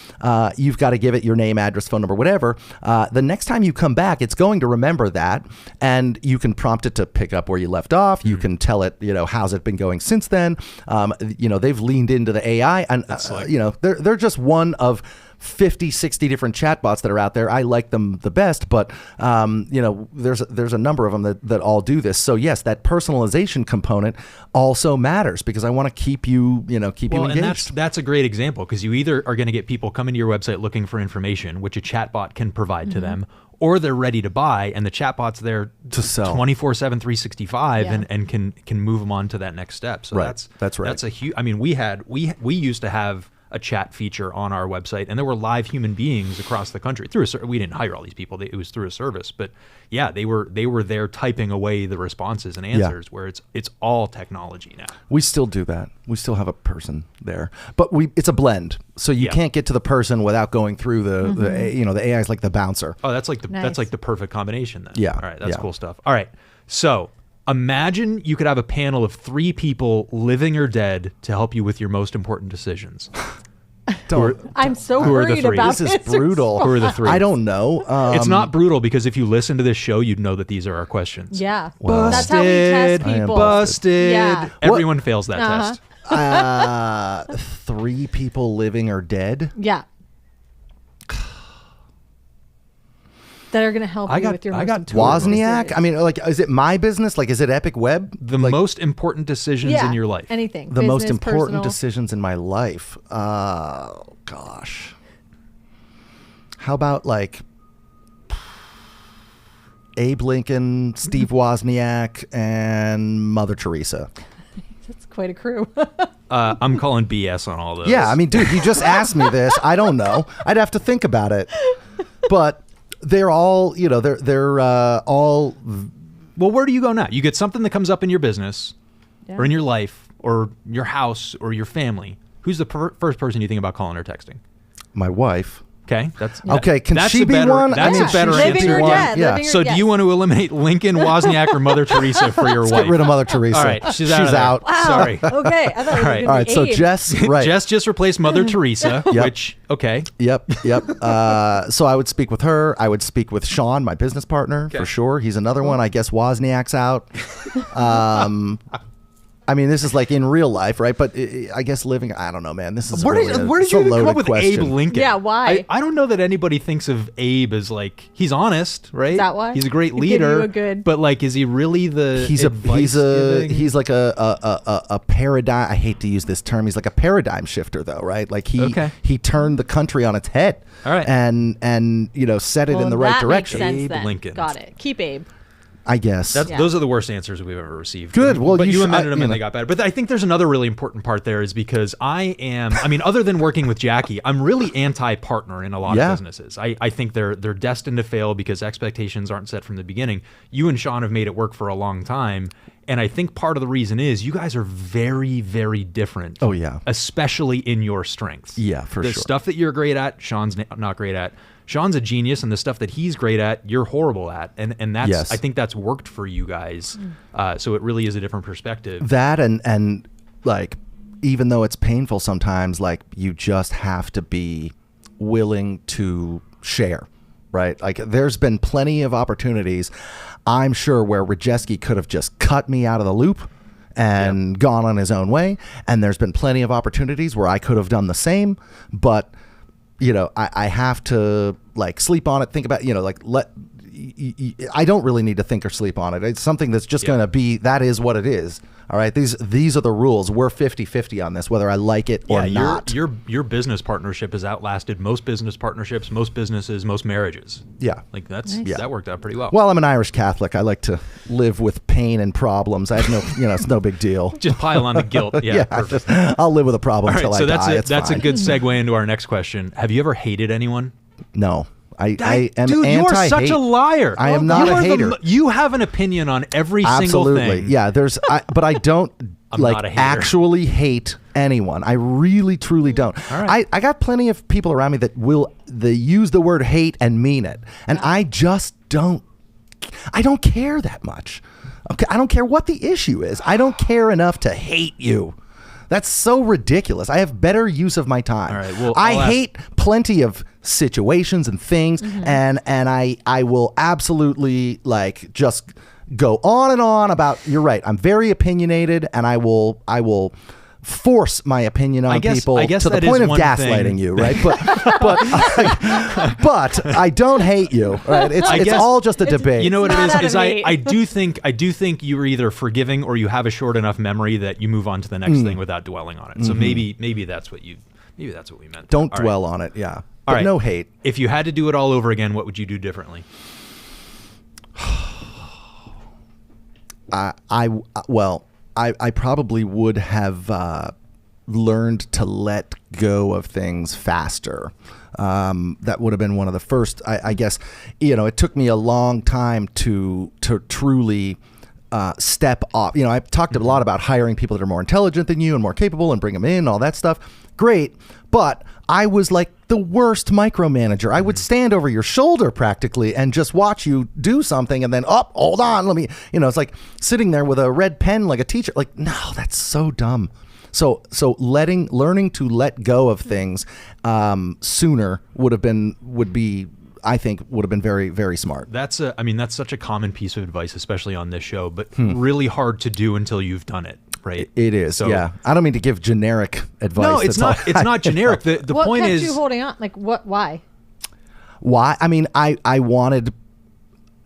you've got to give it your name, address, phone number, whatever. The next time you come back, it's going to remember that, and you can prompt it to pick up where you left off. You can tell it, how's it been going since then. They've leaned into the AI, and they're just one of 50, 60 different chatbots that are out there. I like them the best, but there's a number of them that all do this. So yes, that personalization component also matters, because I want to keep you engaged. And that's a great example, because you either are going to get people coming to your website looking for information, which a chatbot can provide to them, or they're ready to buy, and the chatbot's there to sell 24/7, 365, and can move them on to that next step. So right. That's right. That's a huge. I mean, we used to have a chat feature on our website, and there were live human beings across the country we didn't hire all these people. It was through a service, but yeah, they were there typing away the responses and answers, where it's all technology now. We still do that. We still have a person there, but it's a blend. So you can't get to the person without going through the AI is like the bouncer. Oh, that's like the perfect combination then. Yeah. All right. That's cool stuff. All right. So imagine you could have a panel of 3 people, living or dead, to help you with your most important decisions. I'm so who are the worried 3? about This is brutal. Who are the 3? I don't know. It's not brutal, because if you listen to this show, you'd know that these are our questions. Yeah. Well, That's how we test I am people. Busted. Yeah. Everyone fails that test. 3 people living or dead. Yeah. That are going to help you with your most important Wozniak. decision. I mean, like, is it my business? Like, is it Epic Web? The most important decisions in your life. Anything. The most Business, important personal. decisions in my life. Gosh. How about like Abe Lincoln, Steve Wozniak, and Mother Teresa? That's quite a crew. I'm calling BS on all those. Yeah, I mean, dude, you just asked me this. I don't know. I'd have to think about it. But they're all, they're all. Well, where do you go now? You get something that comes up in your business, or in your life, or your house, or your family. Who's the first person you think about calling or texting? My wife. Okay, okay. Can she be one? That's a better living answer. or dead. Yeah. Living or So, do you want to eliminate Lincoln, Wozniak, or Mother Teresa for your Let's wife? get rid of Mother Teresa. All right, she's out. Wow. Sorry. Okay. I thought it was All right. All right. So Abe. Jess, right? Jess just replaced Mother Teresa, Yep. which okay. Yep. So I would speak with her. I would speak with Sean, my business partner, for sure. He's another one. I guess Wozniak's out. I mean, this is like in real life, right? But I guess living, I don't know, man. This is Where did you even come up with question. Abe Lincoln? Yeah, why? I don't know that anybody thinks of Abe as like, he's honest, right? Is that why? He's a great He'd give you leader. a good- But like, is he really the He's advice-giving? like a paradigm. I hate to use this term. He's like a paradigm shifter, though, right? Like he turned the country on its head. All right. And set it in the right that direction. Makes sense, Abe then. Lincoln. Got it. Keep Abe. I guess. Those are the worst answers we've ever received. Good. Well, but you should- amended them you and know. they got better. But I think there's another really important part there, is because other than working with Jackie, I'm really anti-partner in a lot of businesses. I think they're destined to fail because expectations aren't set from the beginning. You and Sean have made it work for a long time. And I think part of the reason is you guys are very, very different. Oh, yeah. Especially in your strengths. Yeah, for the sure. stuff that you're great at, Sean's not great at. Sean's a genius, and the stuff that he's great at, you're horrible at. And that's I think that's worked for you guys. So it really is a different perspective. That and like, even though it's painful sometimes, like, you just have to be willing to share, right? Like, there's been plenty of opportunities, I'm sure, where Rajeski could have just cut me out of the loop and gone on his own way. And there's been plenty of opportunities where I could have done the same, but I have to like sleep on it, think about, I don't really need to think or sleep on it. It's something that's just going to be, that is what it is. All right. These are the rules. We're 50-50 on this, whether I like it or not. Your business partnership has outlasted most business partnerships, most businesses, most marriages. Yeah. Like that worked out pretty well. Well, I'm an Irish Catholic. I like to live with pain and problems. I have no, it's no big deal. Just pile on the guilt. Yeah. Perfect. I'll live with a problem All right, until so I die. that's a good segue into our next question. Have you ever hated anyone? No. I am Dude, you are such anti-hate. a liar. I am not a hater. You have an opinion on every single Absolutely. thing. Yeah, but I don't I'm not a hater. actually hate anyone. I really, truly don't. All right. I got plenty of people around me that they use the word hate and mean it. And I just don't care that much. Okay, I don't care what the issue is. I don't care enough to hate you. That's so ridiculous. I have better use of my time. All right, well, I hate plenty of situations and things, and I will absolutely just go on and on about. You're right. I'm very opinionated, and I will force my opinion on people to the point of gaslighting you, right? But I don't hate you, right? It's all just a debate. You know what it not is? out of I do think you're either forgiving or you have a short enough memory that you move on to the next thing without dwelling on it. So maybe that's what we meant. Don't All dwell right. on it, yeah. All But right. no hate. If you had to do it all over again, what would you do differently? I probably would have learned to let go of things faster. That would have been one of the first. I guess it took me a long time to truly step up. I've talked a lot about hiring people that are more intelligent than you and more capable and bring them in, all that stuff. Great, but I was like the worst micromanager. I would stand over your shoulder practically and just watch you do something and then, hold on, let me, it's like sitting there with a red pen like a teacher. Like, no, that's so dumb. So learning to let go of things sooner would have been very, very smart. That's such a common piece of advice, especially on this show, but really hard to do until you've done it, right? It is. So, yeah. I don't mean to give generic advice. No, it's not. It's not generic. The what point kept is, you holding on? Like what? Why? Why? I mean, I want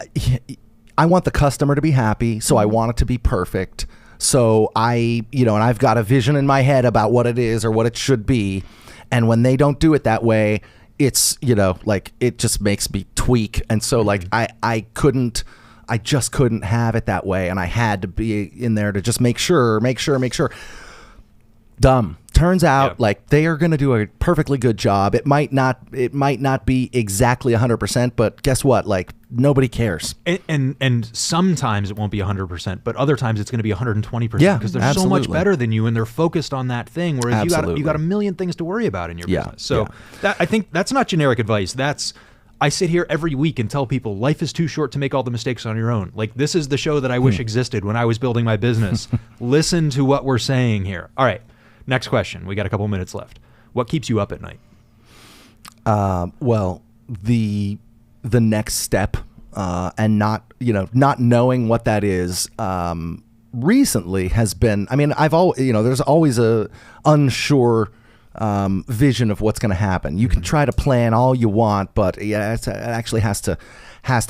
the customer to be happy, so I want it to be perfect. So and I've got a vision in my head about what it is or what it should be. And when they don't do it that way, it's, it just makes me tweak. And so I just couldn't have it that way. And I had to be in there to just make sure. Dumb. Turns out they are going to do a perfectly good job. It might not be exactly 100%, but guess what? Nobody cares. And sometimes it won't be 100%, but other times it's going to be 120%. Yeah, because they're absolutely. so much better than you, and they're focused on that thing. Whereas Absolutely. you got a million things to worry about in your Yeah, business. So yeah. I think that's not generic advice. I sit here every week and tell people life is too short to make all the mistakes on your own. This is the show that I wish existed when I was building my business. Listen to what we're saying here. All right. Next question. We got a couple minutes left. What keeps you up at night? Well, the next step, and not knowing what that is, recently has been, I've always, there's always a unsure, vision of what's going to happen. You can try to plan all you want, but it actually has to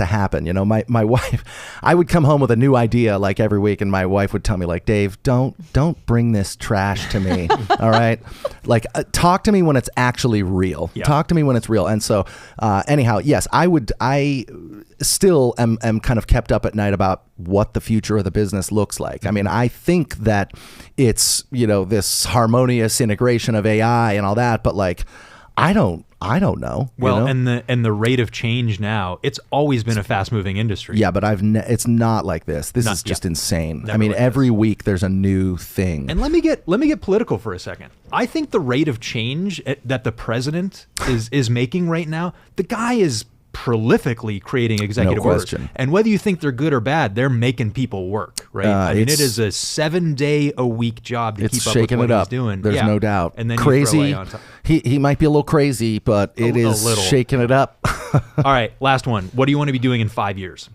happen. My wife, I would come home with a new idea every week, and my wife would tell me Dave, don't bring this trash to me. All right. Talk to me when it's actually real. Yeah. Talk to me when it's real. And so, anyhow, yes, I still am kind of kept up at night about what the future of the business looks like. I think that it's, this harmonious integration of AI and all that, but I don't know. Well, and the rate of change now, it's always been a fast moving industry. Yeah, but it's not like this. This is just insane. Never like every week there's a new thing. And let me get political for a second. I think the rate of change that the president is making right now, the guy is prolifically creating executive No orders. question. And whether you think they're good or bad, they're making people work, right? It is a 7-day-a-week job to It's keep up with shaking what it up. he's doing. There's Yeah. no doubt. And then crazy. You throw AI on top. He might be a little crazy, but it is little. shaking it up. All right, last one. What do you want to be doing in 5 years?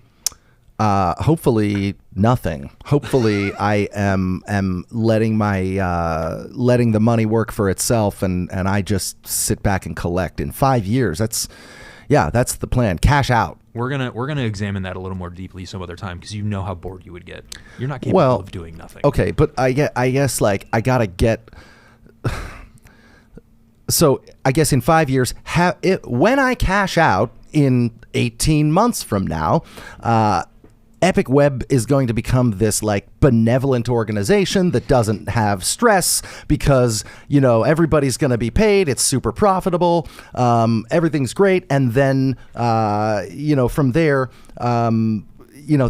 Hopefully nothing. Hopefully I am letting the money work for itself, and I just sit back and collect. In 5 years, that's the plan. Cash out. We're gonna examine that a little more deeply some other time, because you know how bored you would get. You're not capable of doing nothing. Okay, but I guess I gotta get. So I guess in 5 years, when I cash out in 18 months from now, Epic Web is going to become this benevolent organization that doesn't have stress because, everybody's going to be paid. It's super profitable. Everything's great. And then, from there,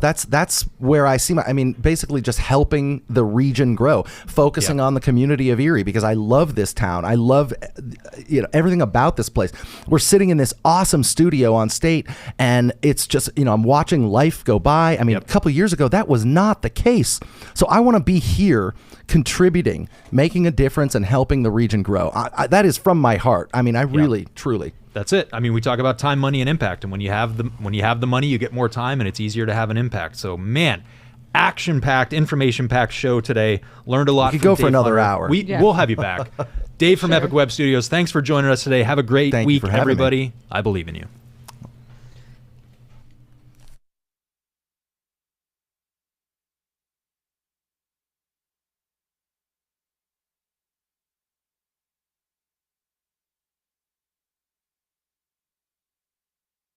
that's where I see basically just helping the region grow, focusing on the community of Erie, because I love this town. I love, everything about this place. We're sitting in this awesome studio on State, and it's just, I'm watching life go by. A couple of years ago, that was not the case. So I want to be here contributing, making a difference, and helping the region grow. That is from my heart. I really, truly. That's it. We talk about time, money, and impact. And when you have the money, you get more time, and it's easier to have an impact. So, man, action-packed, information-packed show today. Learned a lot. We could go for another hour. We'll have you back. Dave from Epic Web Studios, thanks for joining us today. Have a great week, everybody. I believe in you.